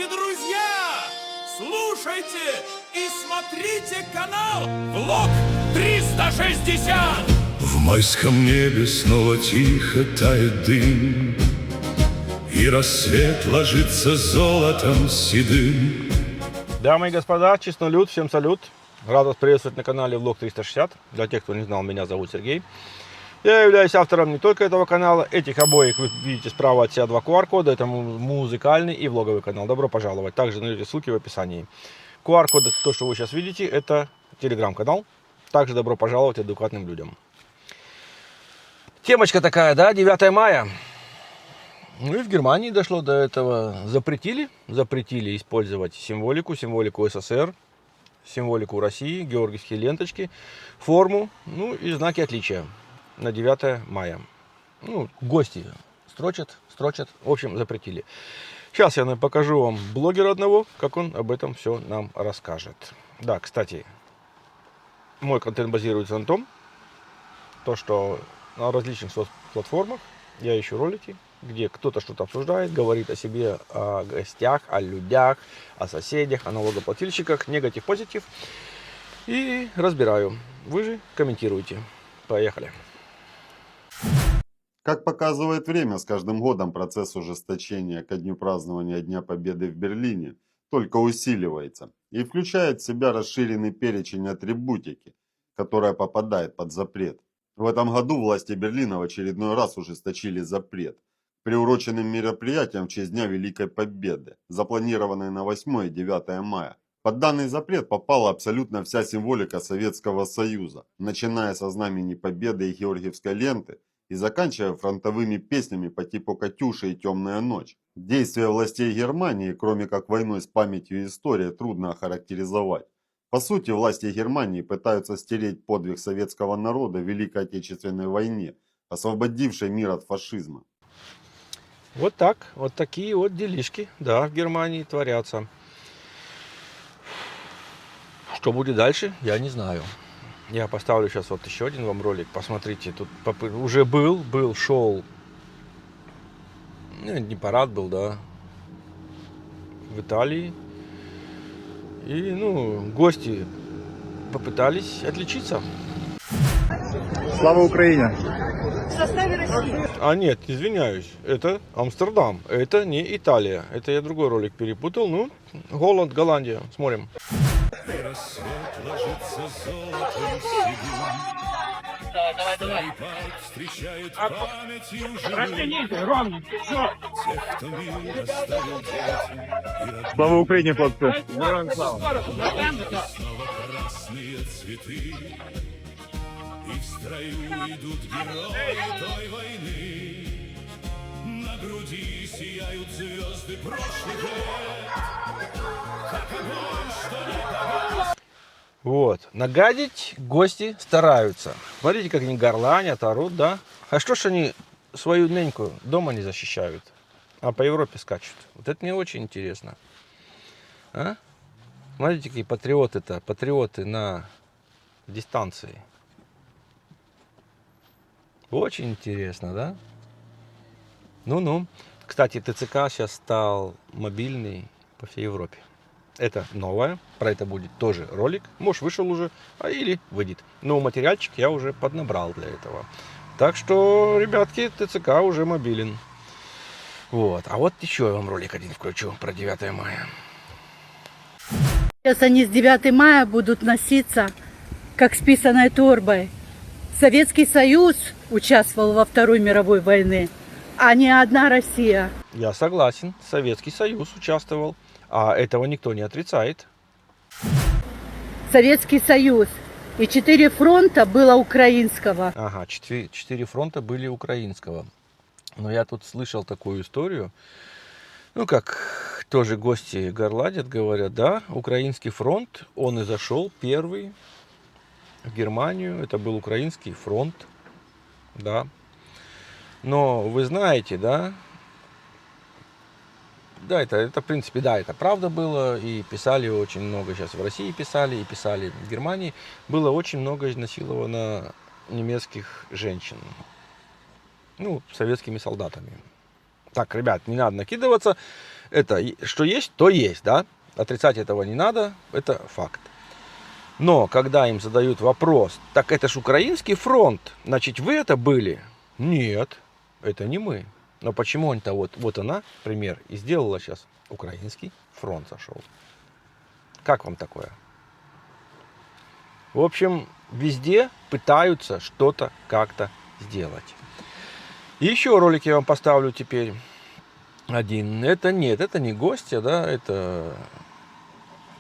Здравствуйте, друзья! Слушайте и смотрите канал Влог 360! В майском небе снова тихо тает дым, и рассвет ложится золотом седым. Дамы и господа, честнолюд, всем салют. Рад вас приветствовать на канале Влог 360. Для тех, кто не знал, меня зовут Сергей. Я являюсь автором не только этого канала, этих обоих вы видите справа от себя два QR-кода. Это музыкальный и влоговый канал. Добро пожаловать. Также найдете ссылки в описании. QR-код, то, что вы сейчас видите, это телеграм-канал. Также добро пожаловать адекватным людям. Темочка такая, да, 9 мая. Ну и в Германии дошло до этого. Запретили использовать символику СССР, символику России, георгиевские ленточки, форму, ну и знаки отличия на 9 мая. Ну, гости строчат, в общем, запретили. Сейчас я покажу вам блогера одного, как он об этом все нам расскажет. Да, кстати, мой контент базируется на том, что на различных соцплатформах я ищу ролики, где кто-то что-то обсуждает, говорит о себе, о гостях, о людях, о соседях, о налогоплательщиках, негатив-позитив. И разбираю. Вы же комментируете. Поехали. Как показывает время, с каждым годом процесс ужесточения ко дню празднования Дня Победы в Берлине только усиливается и включает в себя расширенный перечень атрибутики, которая попадает под запрет. В этом году власти Берлина в очередной раз ужесточили запрет к приуроченным мероприятиям в честь Дня Великой Победы, запланированной на 8 и 9 мая. Под данный запрет попала абсолютно вся символика Советского Союза, начиная со знамени Победы и Георгиевской ленты и заканчивая фронтовыми песнями по типу «Катюша» и «Темная ночь». Действия властей Германии, кроме как войной с памятью и историей, трудно охарактеризовать. По сути, власти Германии пытаются стереть подвиг советского народа в Великой Отечественной войне, освободившей мир от фашизма. Вот так, вот такие вот делишки, да, в Германии творятся. Что будет дальше, я не знаю. Я поставлю сейчас вот еще один вам ролик. Посмотрите, тут уже шел. Не парад был, да. В Италии. И, гости попытались отличиться. Слава Украине! В составе России. А нет, извиняюсь, это Амстердам, это не Италия. Это я другой ролик перепутал. Ну, Голландия, смотрим. Рассвет ложится золотом седым. Старый парк встречает памятью живым тех, кто мир оставил детям. Слава Украине, хлопцы! Снова красные цветы, и в строю идут герои той войны. На груди сияют звезды прошлых лет, как огонь, что не погас. Вот, нагадить гости стараются. Смотрите, как они горланят, орут, да? А что ж они свою неньку дома не защищают, а по Европе скачут? Вот это мне очень интересно. А? Смотрите, какие патриоты-то, патриоты на дистанции. Очень интересно, да? Ну-ну. Кстати, ТЦК сейчас стал мобильный по всей Европе. Это новое, про это будет тоже ролик. Может, вышел уже, или выйдет. Но материальчик я уже поднабрал для этого. Так что, ребятки, ТЦК уже мобилен. Вот. А вот еще я вам ролик один включу про 9 мая. Сейчас они с 9 мая будут носиться, как с писаной торбой. Советский Союз участвовал во Второй мировой войне, а не одна Россия. Я согласен, Советский Союз участвовал. А этого никто не отрицает. Советский Союз. И 4 фронта было украинского. Ага, 4 фронта были украинского. Но я тут слышал такую историю. Как тоже гости горладят, говорят, да, украинский фронт, он и зашел первый в Германию. Это был украинский фронт, да. Но вы знаете, да, да, это в принципе, да, это правда было, и писали очень много, сейчас в России писали, и писали в Германии, было очень много изнасиловано немецких женщин, советскими солдатами. Так, ребят, не надо накидываться. Это что есть, то есть, да? Отрицать этого не надо, это факт. Но когда им задают вопрос, так это ж украинский фронт, значит вы это были? Нет, это не мы. Но почему он-то вот она, пример, и сделала сейчас украинский фронт зашел. Как вам такое? В общем, везде пытаются что-то как-то сделать. И еще ролик я вам поставлю теперь один. Это не гостья, да, это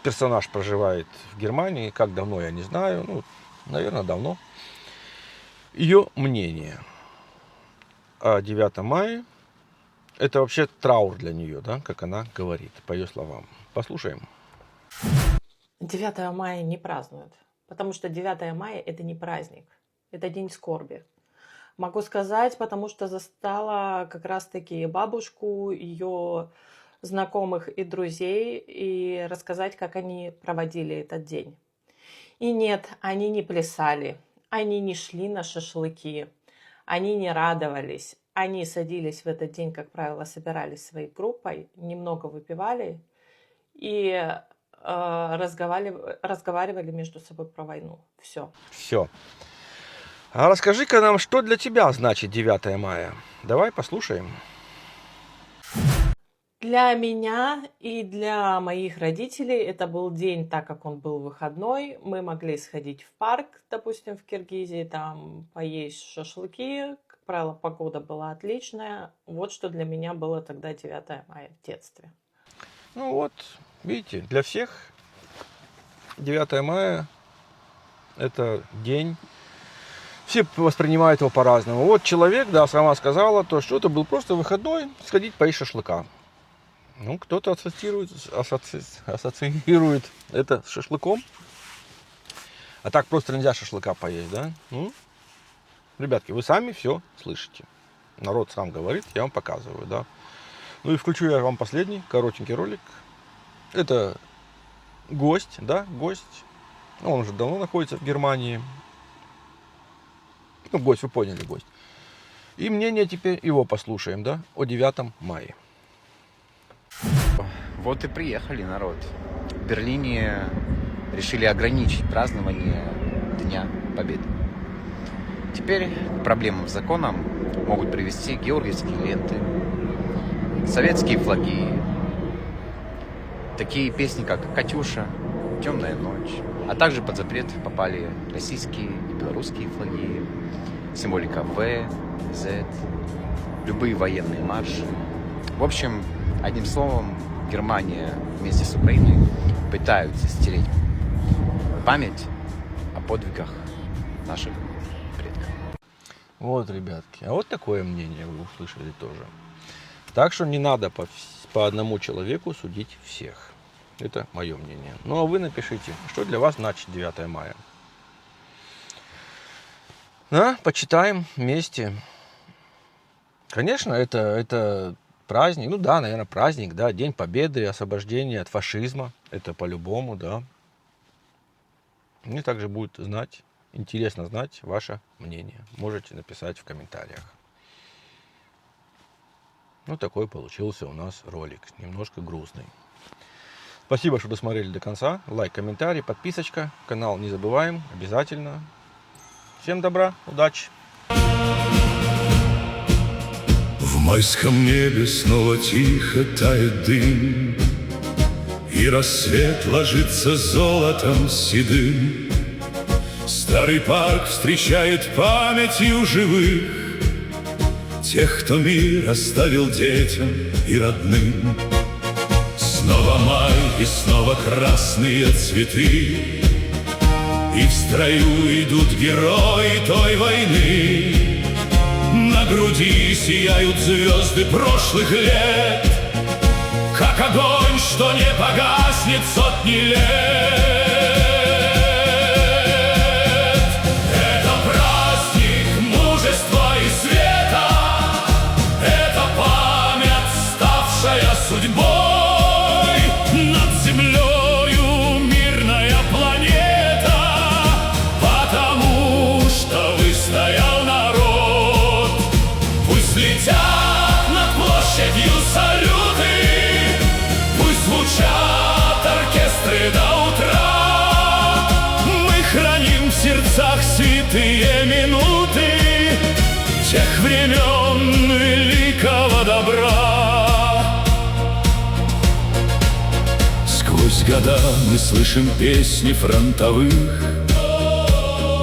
персонаж проживает в Германии. Как давно, я не знаю. Ну, наверное, давно. Ее мнение о 9 мая. Это вообще траур для нее, да, как она говорит, по ее словам. Послушаем. 9 мая не празднуют, потому что 9 мая это не праздник, это день скорби. Могу сказать, потому что застала как раз-таки бабушку, ее знакомых и друзей, и рассказать, как они проводили этот день. И нет, они не плясали, они не шли на шашлыки, они не радовались. Они садились в этот день, как правило, собирались своей группой, немного выпивали и разговаривали между собой про войну. Все. Все. А расскажи-ка нам, что для тебя значит 9 мая. Давай послушаем. Для меня и для моих родителей это был день, так как он был выходной. Мы могли сходить в парк, допустим, в Киргизии, там поесть шашлыки. Как правило, погода была отличная. Вот что для меня было тогда 9 мая в детстве. Ну вот, видите, для всех 9 мая это день. Все воспринимают его по-разному. Вот человек, да, сама сказала, то, что это был просто выходной, сходить поесть шашлыка. Ну, кто-то ассоциирует это с шашлыком. А так просто нельзя шашлыка поесть, да? Ну, ребятки, вы сами все слышите. Народ сам говорит, я вам показываю, да. Ну и включу я вам последний коротенький ролик. Это гость, да, гость. Он уже давно находится в Германии. Ну, гость, вы поняли, гость. И мнение теперь его послушаем, да, о 9 мая. Вот и приехали, народ. В Берлине решили ограничить празднование Дня Победы. Теперь к проблемам с законом могут привести георгиевские ленты, советские флаги, такие песни, как «Катюша», «Темная ночь», а также под запрет попали российские и белорусские флаги, символика В, Z, любые военные марши. В общем, одним словом, Германия вместе с Украиной пытаются стереть память о подвигах наших предков. Вот, ребятки, а вот такое мнение вы услышали тоже. Так что не надо по одному человеку судить всех. Это мое мнение. Ну а вы напишите, что для вас значит 9 мая. Да, почитаем вместе. Конечно, это праздник, ну да, наверное, праздник, да, День Победы, освобождения от фашизма, это по-любому, да. Мне также будет интересно знать ваше мнение. Можете написать в комментариях. Ну, такой получился у нас ролик, немножко грустный. Спасибо, что досмотрели до конца. Лайк, комментарий, подписочка, канал не забываем, обязательно. Всем добра, удачи! В майском небе снова тихо тает дым, и рассвет ложится золотом седым. Старый парк встречает памятью живых тех, кто мир оставил детям и родным. Снова май и снова красные цветы, и в строю идут герои той войны. На груди сияют звезды прошлых лет, как огонь, что не погаснет сотни лет. Это праздник мужества и света, это память, ставшая судьбой. Над землею мирная планета, потому что выстоял народ. Пусть летят над площадью площадью салюты, пусть звучат оркестры до утра. Мы храним в сердцах святые минуты тех времен великого добра. Сквозь года мы слышим песни фронтовых,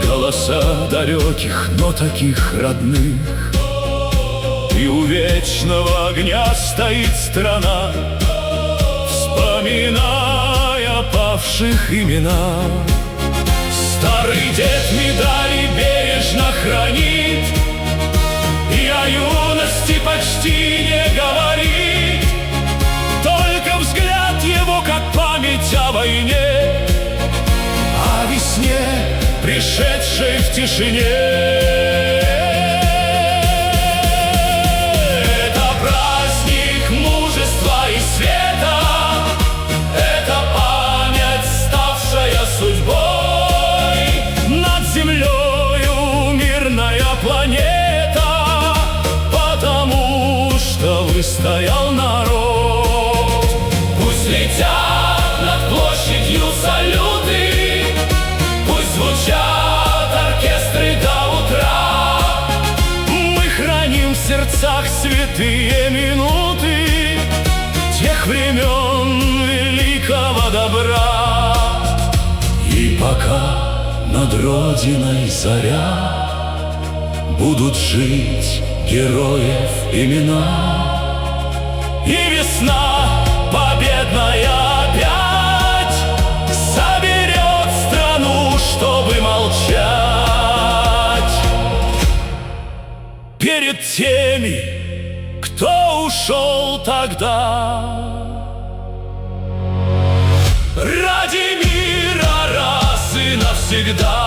голоса далеких, но таких родных. И у вечного огня стоит страна, вспоминая павших имена. Старый дед медали бережно хранит и о юности почти не говорит. Только взгляд его, как память о войне, о весне, пришедшей в тишине. Стоял народ. Пусть летят над площадью салюты, пусть звучат оркестры до утра. Мы храним в сердцах святые минуты тех времен великого добра. И пока над Родиной заря, будут жить героев имена. И весна победная опять соберет страну, чтобы молчать перед теми, кто ушел тогда. Ради мира раз и навсегда